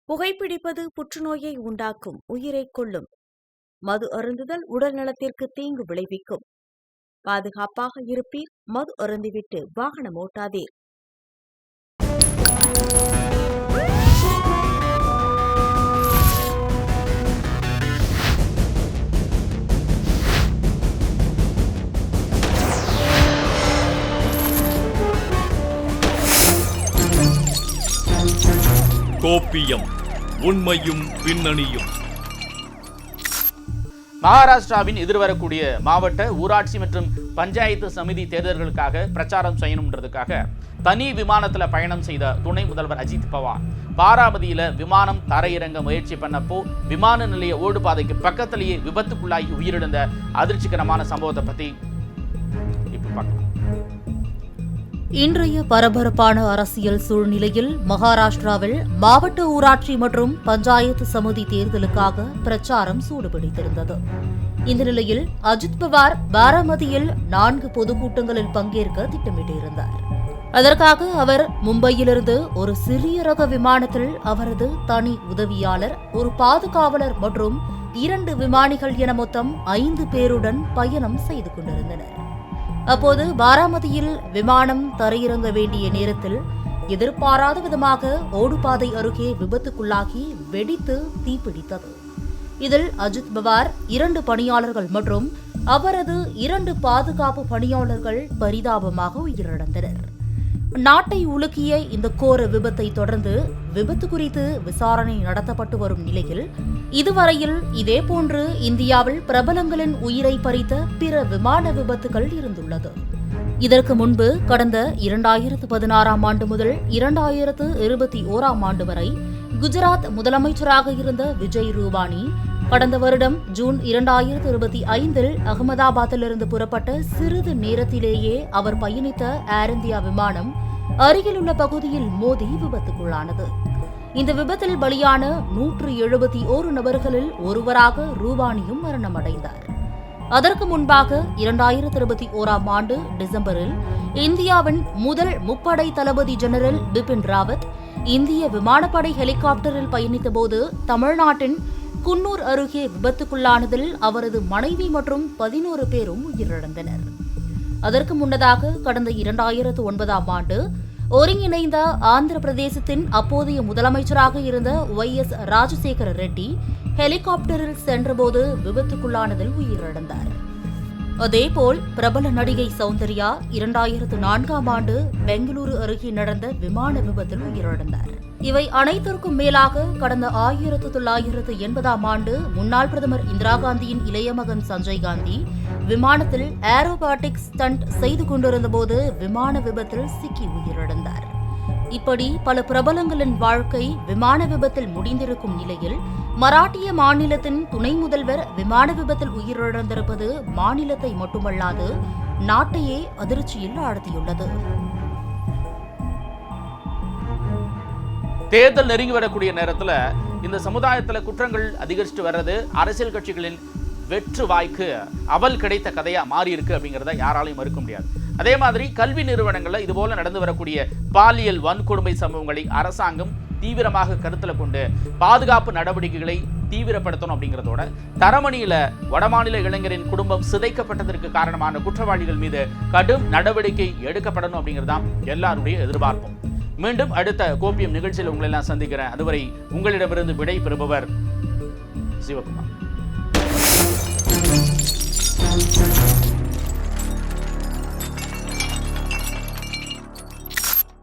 புகைப்பிடிப்பது புற்றுநோயை உண்டாக்கும், உயிரைக் கொல்லும். மது அருந்துதல் உடல் நலத்திற்கு தீங்கு விளைவிக்கும். பாதுகாப்பாக இருப்பீர், மது அருந்திவிட்டு வாகனம் ஓட்டாதீர். கோப்பியம், உண்மையும் பின்னணியும். மகாராஷ்டிராவின் எதிர்வரக்கூடிய மாவட்ட ஊராட்சி மற்றும் பஞ்சாயத்து சமிதி தேர்தல்களுக்காக பிரச்சாரம் செய்யணுன்றதுக்காக தனி விமானத்தில் பயணம் செய்த துணை முதல்வர் அஜித் பவார் பாராமதியில விமானம் தரையிறங்க முயற்சி பண்ணப்போ விமான நிலைய ஓடுபாதைக்கு பக்கத்திலேயே விபத்துக்குள்ளாகி உயிரிழந்த அதிர்ச்சிகரமான சம்பவத்தை பத்தி இப்ப பார்க்கலாம். இன்றைய பரபரப்பான அரசியல் சூழ்நிலையில் மகாராஷ்டிராவில் மாவட்ட ஊராட்சி மற்றும் பஞ்சாயத்து சமிதி தேர்தலுக்காக பிரச்சாரம் சூடுபிடித்திருந்தது. இந்த நிலையில் அஜித் பவார் பாராமதியில் 4 பொதுக்கூட்டங்களில் பங்கேற்க திட்டமிட்டிருந்தார். அதற்காக அவர் மும்பையிலிருந்து ஒரு சிறிய ரக விமானத்தில் அவரது தனி உதவியாளர், ஒரு பாதுகாவலர் மற்றும் 2 விமானிகள் என மொத்தம் 5 பேருடன் பயணம் செய்து கொண்டிருந்தனர். அப்போது பாராமதியில் விமானம் தரையிறங்க வேண்டிய நேரத்தில் எதிர்பாராத விதமாக ஓடுபாதை அருகே விபத்துக்குள்ளாகி வெடித்து தீப்பிடித்தது. இதில் அஜித் பவார் 2 பணியாளர்கள் மற்றும் அவரது 2 பாதுகாப்பு பணியாளர்கள் பரிதாபமாக உயிரிழந்தனர். நாட்டை உலுக்கிய இந்த கோர விபத்தை தொடர்ந்து விபத்து குறித்து விசாரணை நடத்தப்பட்டு வரும் நிலையில் இதுவரையில் இதேபோன்று இந்தியாவில் பிரபலங்களின் உயிரை பறித்த பிற விமான விபத்துகள் இருந்துள்ளது. இதற்கு முன்பு கடந்த 2016ஆம் ஆண்டு முதல் 2021ஆம் ஆண்டு வரை குஜராத் முதலமைச்சராக இருந்த விஜய் ரூபானி கடந்த வருடம் ஜூன் 2025இல் அகமதாபாத்திலிருந்து புறப்பட்ட சிறிது நேரத்திலேயே அவர் பயணித்த ஏர் இந்தியா விமானம் அருகிலுள்ள பகுதியில் மோதி விபத்துக்குள்ளானது. இந்த விபத்தில் பலியான 171 நபர்களில் ஒருவராக ரூபானியும் மரணமடைந்தார். அதற்கு முன்பாக 2021ஆம் ஆண்டு டிசம்பரில் இந்தியாவின் முதல் முப்படை தளபதி ஜெனரல் பிபின் ராவத் இந்திய விமானப்படை ஹெலிகாப்டரில் பயணித்தபோது தமிழ்நாட்டின் குன்னூர் அருகே விபத்துக்குள்ளானதில் அவரது மனைவி மற்றும் 11 பேரும் உயிரிழந்தனர். அதற்கு முன்னதாக கடந்த 2009ஆம் ஆண்டு ஒருங்கிணைந்த ஆந்திர பிரதேசத்தின் அப்போதைய முதலமைச்சராக இருந்த YS ராஜசேகர ரெட்டி ஹெலிகாப்டரில் சென்றபோது விபத்துக்குள்ளானதில் உயிரிழந்தார். அதேபோல் பிரபல நடிகை சௌந்தர்யா 2004ஆம் ஆண்டு பெங்களூரு அருகே நடந்த விமான விபத்தில் உயிரிழந்தார். இவை அனைத்திற்கும் மேலாக கடந்த 1980ஆம் ஆண்டு முன்னாள் பிரதமர் இந்திரா காந்தியின் இளைய மகன் சஞ்சய் காந்தி விமானத்தில் ஏரோபாட்டிக் ஸ்டண்ட் செய்து கொண்டிருந்தபோது விமான விபத்தில் சிக்கி உயிரிழந்தார். இப்படி பல பிரபலங்களின் வாழ்க்கை விமான விபத்தில் முடிந்திருக்கும் நிலையில் மராட்டிய மாநிலத்தின் துணை முதல்வர் விமான விபத்தில் உயிரிழந்திருப்பது மாநிலத்தை மட்டுமல்லாது நாட்டையே அதிர்ச்சியில் ஆழ்த்தியுள்ளது. தேர்தல் நெருங்கி வரக்கூடிய நேரத்துல இந்த சமுதாயத்துல குற்றங்கள் அதிகரிச்சுட்டு வர்றது அரசியல் கட்சிகளின் வெற்று வாய்க்கு அவல் கிடைத்த கதையா மாறி இருக்கு அப்படிங்கிறத யாராலையும் மறுக்க முடியாது. அதே மாதிரி கல்வி நிறுவனங்கள்ல இது போல நடந்து வரக்கூடிய பாலியல் வன்கொடுமை சம்பவங்களை அரசாங்கம் தீவிரமாக கருத்துல கொண்டு பாதுகாப்பு நடவடிக்கைகளை தீவிரப்படுத்தணும் அப்படிங்கிறதோட தரமணியில வடமாநில இளைஞரின் குடும்பம் சிதைக்கப்பட்டதற்கு காரணமான குற்றவாளிகள் மீது கடும் நடவடிக்கை எடுக்கப்படணும் அப்படிங்கிறதான் எல்லாருடைய எதிர்பார்ப்பும். மீண்டும் அடுத்த கோப்பியம் நிகழ்ச்சியில் உங்களை எல்லாம் சந்திக்கிறேன். அதுவரை உங்களிடமிருந்து விடை பெறுபவர் சிவகுமார்.